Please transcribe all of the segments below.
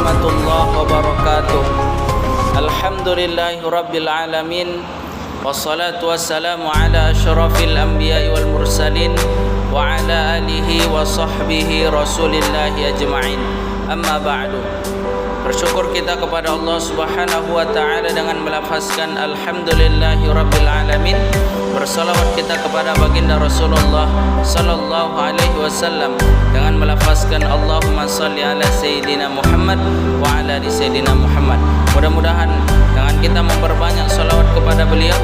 warahmatullahi wabarakatuh. Alhamdulillahi rabbil alamin. Wassalatu wassalamu ala asyrafil anbiya'i wal mursalin wa ala alihi wa sahbihi rasulillahi ajma'in. Amma ba'du. Bersyukur kita kepada Allah Subhanahu wa taala dengan melafazkan alhamdulillahi rabbil alamin. Bersalawat kita kepada baginda Rasulullah sallallahu alaihi wasallam dengan melafazkan Allahumma shalli ala sayyidina Muhammad wa ala ali sayyidina Muhammad. Mudah-mudahan dengan kita memperbanyak salawat kepada beliau,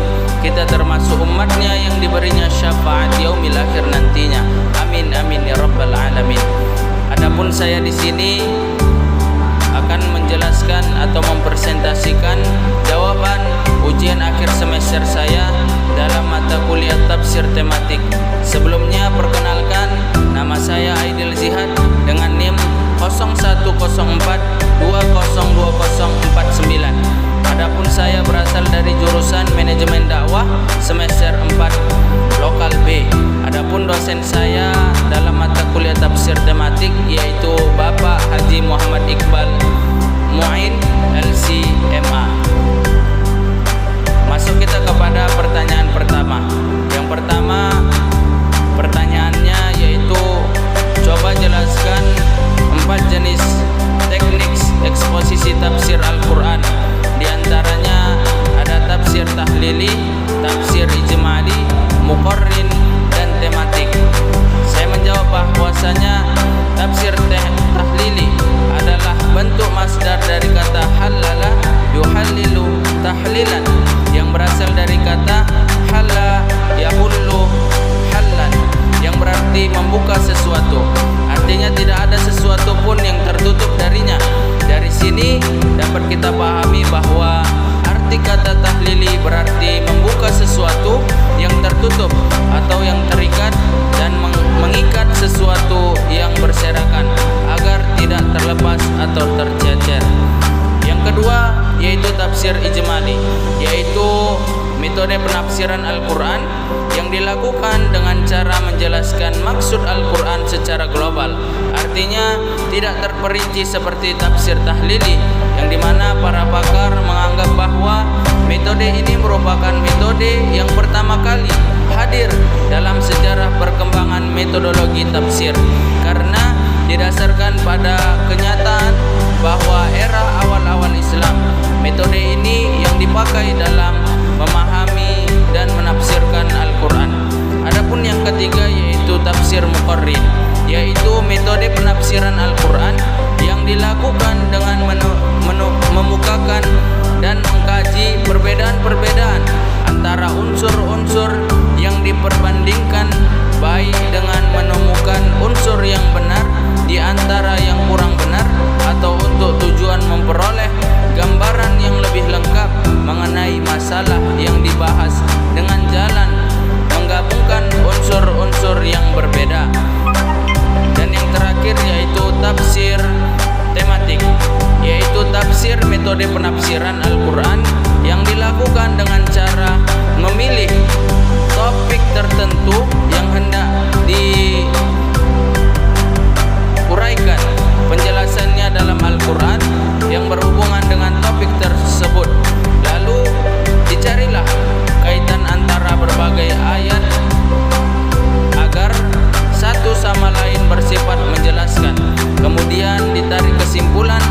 kita termasuk umatnya yang diberinya syafaat yaumil akhir nantinya. Amin amin ya rabbal alamin. Adapun saya di sini akan menjelaskan atau mempresentasikan jawaban ujian akhir semester saya dalam mata kuliah tafsir tematik. Sebelumnya perkenalkan, nama saya Aidil Zihad dengan NIM 0104202049. Adapun saya berasal dari jurusan Manajemen Dakwah semester 4 Lokal B. Adapun dosen saya dalam mata kuliah tafsir tematik yaitu Bapak Haji Muhammad Iqbal Mu'in LCMA. Masuk kita kepada pertanyaan pertama. Yang pertama pertanyaannya yaitu coba jelaskan 4 jenis teknik eksposisi tafsir Al-Quran. Di antaranya ada tafsir tahlili, tafsir ijmali, muqarrin, dan tematik. Saya menjawab bahwasanya tafsir tahlili adalah bentuk masdar dari kata halala yuhallilu tahlilan yang berasal dari kata halla yahullu hallan yang berarti membuka sesuatu. Artinya tidak ada sesuatu pun yang tertutup darinya. Dari sini dapat kita pahami bahwa arti kata tahlili berarti membuka sesuatu yang tertutup atau yang terikat dan mengikat sesuatu yang berserakan agar tidak terlepas atau tercecer. Yang kedua yaitu tafsir ijmali, yaitu metode penafsiran Al-Quran yang dilakukan dengan cara menjelaskan maksud Al-Quran secara global. Artinya tidak terperinci seperti tafsir tahlili yang dimana para pakar menganggap bahwa metode ini merupakan metode yang pertama kali hadir dalam sejarah perkembangan metodologi tafsir, karena didasarkan pada kenyataan bahwa era awal-awal Islam metode ini yang dipakai dalam memahami dan menafsirkan Al-Quran. Adapun yang ketiga yaitu tafsir muqarrin, yaitu metode penafsiran Al-Quran yang dilakukan dengan memukakan dan mengkaji perbedaan-perbedaan antara unsur-unsur yang diperbandingkan, baik dengan menemukan unsur yang benar di antara yang kurang benar, atau untuk tujuan memperoleh gambaran yang lebih lengkap mengenai masalah yang dibahas dengan jalan menggabungkan unsur-unsur yang berbeda. Dan yang terakhir yaitu tafsir tematik, yaitu tafsir metode penafsiran Al-Quran yang dilakukan dengan cara memilih topik tertentu yang hendak diuraikan penjelasannya dalam Al-Quran yang berhubungan dengan topik tersebut. Lalu dicarilah kaitan antara berbagai ayat agar satu sama lain bersifat menjelaskan. Kemudian ditarik kesimpulan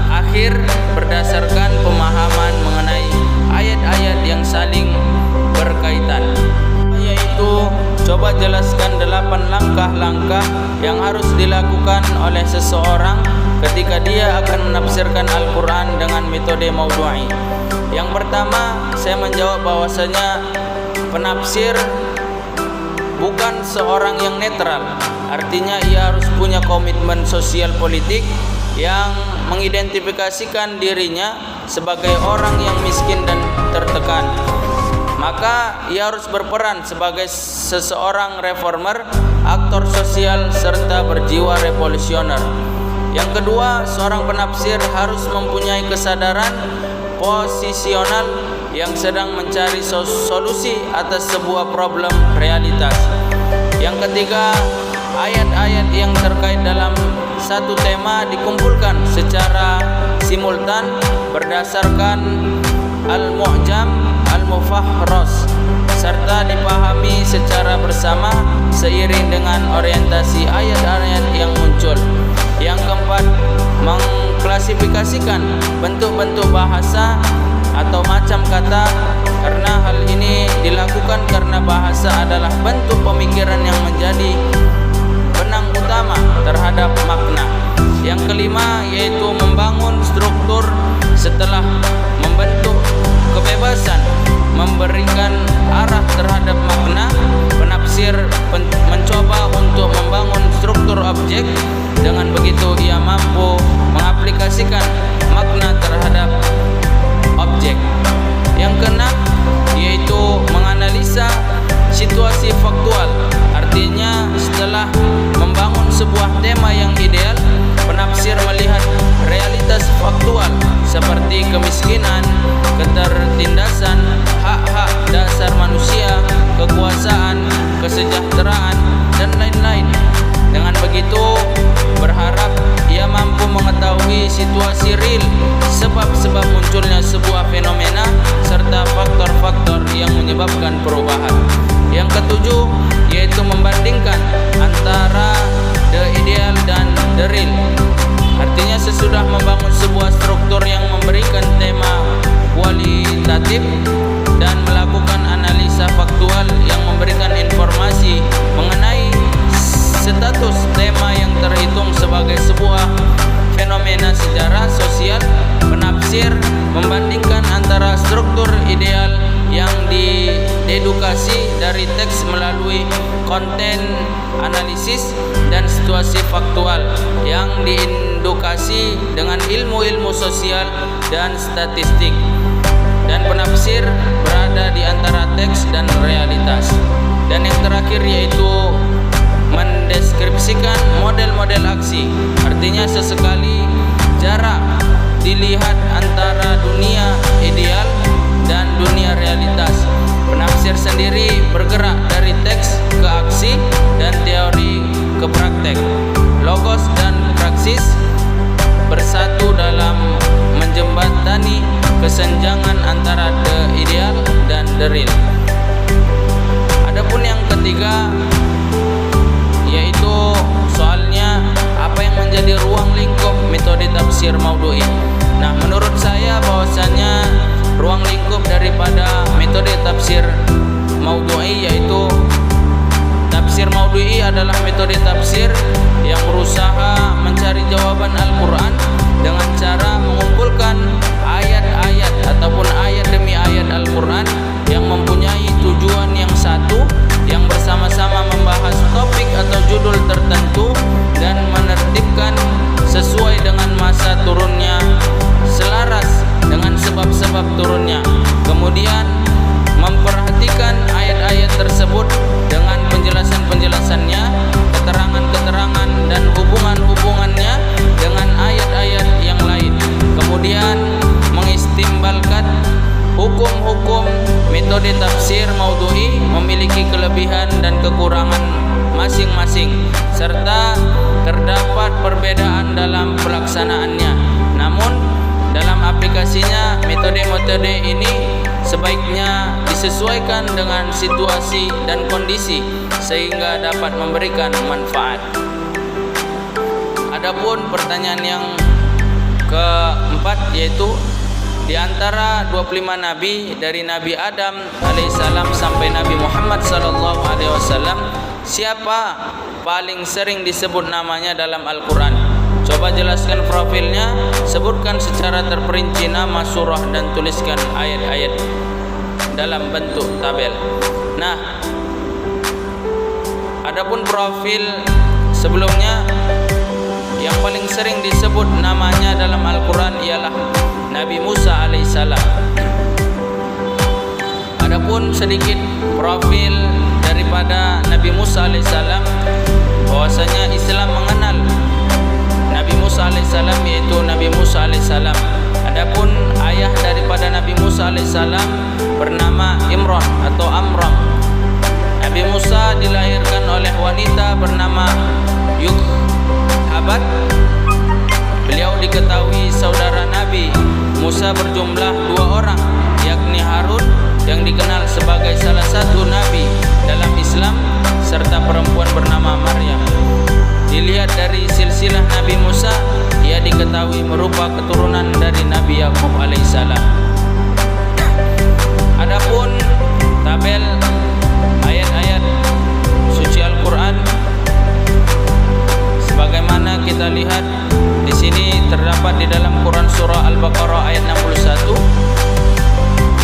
akhir berdasarkan pemahaman mengenai ayat-ayat yang saling berkaitan, yaitu coba jelaskan 8 langkah-langkah yang harus dilakukan oleh seseorang ketika dia akan menafsirkan Al-Quran dengan metode maudhu'i. Yang pertama, saya menjawab bahwasanya penafsir bukan seorang yang netral. Artinya ia harus punya komitmen sosial politik yang mengidentifikasikan dirinya sebagai orang yang miskin dan tertekan. Maka ia harus berperan sebagai seseorang reformer, aktor sosial, serta berjiwa revolusioner. Yang kedua, seorang penafsir harus mempunyai kesadaran posisional yang sedang mencari solusi atas sebuah problem realitas. Yang ketiga, ayat-ayat yang terkait dalam satu tema dikumpulkan secara simultan berdasarkan Al-Mu'jam Al-Mufahros serta dipahami secara bersama seiring dengan orientasi ayat-ayat yang muncul. Yang keempat, mengklasifikasikan bentuk-bentuk bahasa atau macam kata, karena hal ini dilakukan karena bahasa adalah bentuk pemikiran yang menjadi benang utama terhadap makna. Yang kelima yaitu membangun struktur setelah membentuk kebebasan memberikan arah terhadap makna. Penafsir mencoba untuk membangun struktur objek, dengan begitu ia mampu mengaplikasikan makna terhadap objek. Yang keenam yaitu menganalisa situasi faktual. Artinya setelah membangun sebuah tema yang ideal, penafsir melihat realitas faktual seperti kemiskinan, ketertindasan, hak-hak dasar manusia, kekuasaan, kesejahteraan, dan lain-lain. Dengan begitu, berharap ia mampu mengetahui situasi real, sebab-sebab munculnya sebuah fenomena, serta faktor-faktor yang menyebabkan perubahan. Yang ketujuh, yaitu membandingkan antara the ideal dan the real. Artinya sesudah membangun sebuah struktur yang memberikan tema kualitatif dan melakukan analisa faktual yang memberikan informasi mengenai status tema yang terhitung sebagai sebuah fenomena sejarah sosial, penafsir membandingkan antara struktur ideal yang diedukasi dari teks melalui konten analisis dan situasi faktual yang diindukasi dengan ilmu-ilmu sosial dan statistik. Dan penafsir berada di antara teks dan realitas. Dan yang terakhir yaitu mendeskripsikan model-model aksi. Artinya sesekali jarak dilihat antara dunia ideal dan dunia realitas. Penafsir sendiri bergerak dari teks ke aksi dan teori ke praktek. Logos dan praksis bersatu dalam menjembatani kesenjangan antara the ideal dan the real. Adapun yang ketiga yaitu soalnya apa yang menjadi ruang lingkup metode tafsir maudhu'i. Nah, menurut saya bahwasanya ruang lingkup daripada metode tafsir maudhu'i yaitu tafsir maudhu'i adalah metode tafsir yang berusaha mencari jawaban Al-Quran dengan cara mengumpulkan ayat-ayat ataupun ayat demi ayat Al-Quran yang mempunyai tujuan yang satu, yang bersama-sama membahas topik atau judul tertentu dan menertibkan sesuai dengan masa turunnya, selaras dengan sebab-sebab turunnya. Kemudian memperhatikan ayat-ayat tersebut dengan penjelasan-penjelasannya, keterangan-keterangan dan hubungan-hubungannya dengan ayat-ayat yang lain. Kemudian mengistimbalkan hukum-hukum. Metode tafsir maudhu'i memiliki kelebihan dan kekurangan masing-masing, serta terdapat perbedaan dalam pelaksanaannya. Namun dalam aplikasinya, metode-metode ini sebaiknya disesuaikan dengan situasi dan kondisi sehingga dapat memberikan manfaat. Adapun pertanyaan yang keempat yaitu di antara 25 nabi dari Nabi Adam alaihissalam sampai Nabi Muhammad sallallahu alaihi wasallam, siapa paling sering disebut namanya dalam Al-Quran? Coba jelaskan profilnya, sebutkan secara terperinci nama, surah dan tuliskan ayat-ayat dalam bentuk tabel. Nah, adapun profil sebelumnya, yang paling sering disebut namanya dalam Al-Quran ialah Nabi Musa alaihissalam. Adapun sedikit profil daripada Nabi Musa alaihissalam, bahwasanya Islam mengenal Nabi Musa alaihissalam yaitu Nabi Musa alaihissalam. Adapun ayah daripada Nabi Musa alaihissalam bernama Imran atau Amram. Nabi Musa dilahirkan oleh wanita bernama Yukhabat. Beliau diketahui Musa berjumlah 2 orang, yakni Harun yang dikenal sebagai salah satu nabi dalam Islam serta perempuan bernama Maryam. Dilihat dari silsilah Nabi Musa, ia diketahui merupakan keturunan dari Nabi Yakub alaihissalam. Adapun tabel ayat-ayat suci Al-Quran, sebagaimana kita lihat di sini terdapat di dalam Quran surah Al-Baqarah ayat 61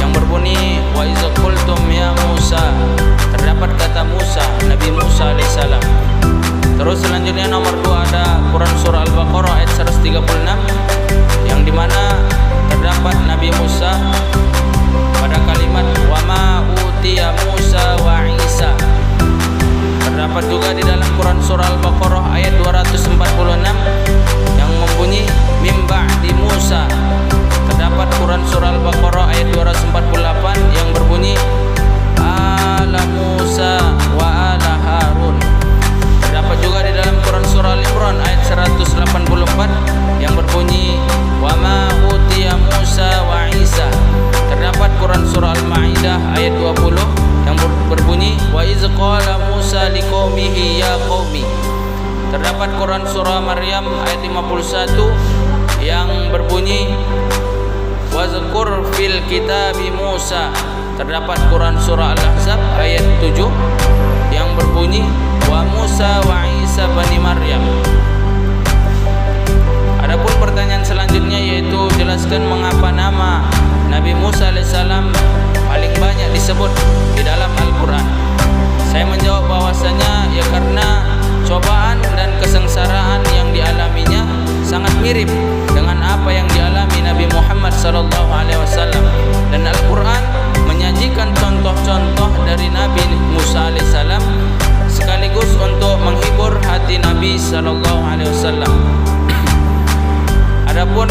yang berbunyi wa iza qultum ya Musa. Terdapat kata Musa, Nabi Musa alaihissalam. Terus selanjutnya nomor 2 ada Quran surah Al-Baqarah ayat 136 yang dimana terdapat Nabi Musa pada kalimat wa ma utiya Musa wa Isa. Terdapat juga di dalam Quran surah Al-Baqarah ayat 246 yang membunyi mim ba'di Musa. Terdapat Quran surah Al-Baqarah ayat 248 yang berbunyi ala Musa wa ala Harun. Terdapat juga di dalam Quran surah Al-Imran ayat 184 yang berbunyi wa ma utiya Musa wa Isa. Terdapat Quran surah Al-Maidah ayat 20 yang berbunyi wa iz qala Musa liqaumihi ya qaumi. Terdapat Quran surah Maryam ayat 51 yang berbunyi wa zkur fil kitabi Musa. Terdapat Quran surah Al-Ahzab ayat 7 yang berbunyi wa Musa wa Isa bani Maryam. Adapun pertanyaan selanjutnya yaitu jelaskan mengapa nama Nabi Musa alaihissalam paling banyak disebut di dalam Al-Quran. Saya menjawab bahwasanya ya karena cobaan dan kesengsaraan yang dialaminya sangat mirip dengan apa yang dialami Nabi Muhammad SAW, dan Al-Quran menyajikan contoh-contoh dari Nabi Musa alaihissalam sekaligus untuk menghibur hati Nabi SAW. Adapun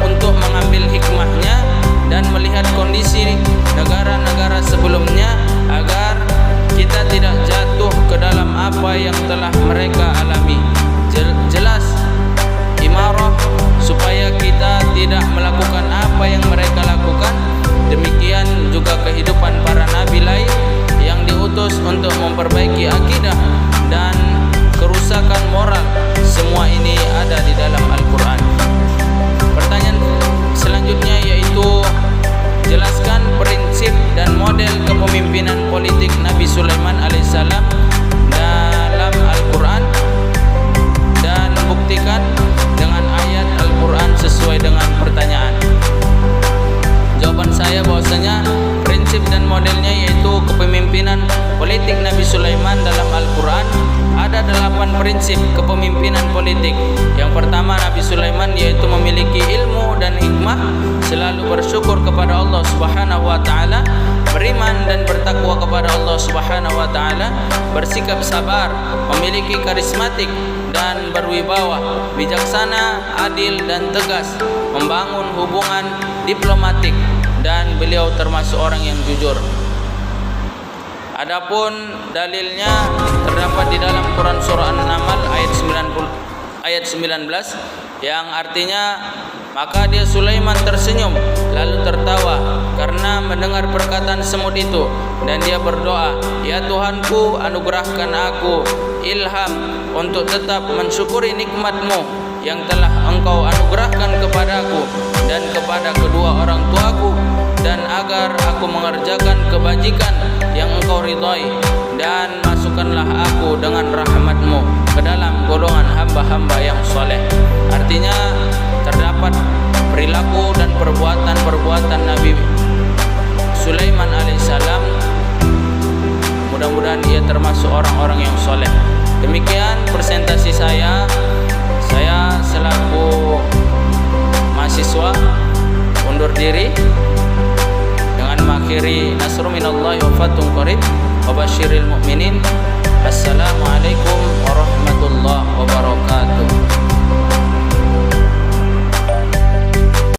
untuk mengambil hikmahnya dan melihat kondisi negara-negara sebelumnya agar kita tidak jatuh ke dalam apa yang telah mereka alami. Jelas imarah supaya kita tidak melakukan apa yang mereka lakukan. Demikian juga kehidupan para nabi lain yang diutus untuk memperbaiki akidah dan kerusakan moral. Semua ini ada di dalam Al-Quran. Pertanyaan selanjutnya yaitu jelaskan prinsip dan model kepemimpinan politik Nabi Sulaiman alaihissalam dalam Al-Quran dan buktikan dengan ayat Al-Quran sesuai dengan pertanyaan. Jawaban saya bahwasanya prinsip dan modelnya yaitu kepemimpinan politik Nabi Sulaiman dalam Al-Quran ada 8 prinsip kepemimpinan politik. Yang pertama, Nabi Sulaiman yaitu memiliki ilmu dan hikmah, selalu bersyukur kepada Allah Subhanahu wa taala, beriman dan bertakwa kepada Allah Subhanahu wa taala, bersikap sabar, memiliki karismatik dan berwibawa, bijaksana, adil dan tegas, membangun hubungan diplomatik, dan beliau termasuk orang yang jujur. Adapun dalilnya terdapat di dalam Quran surah An-Naml ayat 19 yang artinya maka dia Sulaiman tersenyum lalu tertawa karena mendengar perkataan semut itu, dan dia berdoa, ya Tuhanku, anugerahkan aku ilham untuk tetap mensyukuri nikmat-Mu yang telah Engkau anugerahkan kepadaku dan kepada kedua orang tuaku, dan agar aku mengerjakan kebajikan yang Engkau ridhai, dan masukkanlah aku dengan rahmat-Mu ke dalam golongan hamba-hamba yang soleh. Artinya terdapat perilaku dan perbuatan-perbuatan Nabi Sulaiman alaihissalam, mudah-mudahan ia termasuk orang-orang yang soleh. Demikian presentasi saya selaku mahasiswa undur diri dengan mengakhiri nasru minallahi wa fathun qarib wa basyiril mu'minin. Assalamualaikum warahmatullahi wabarakatuh.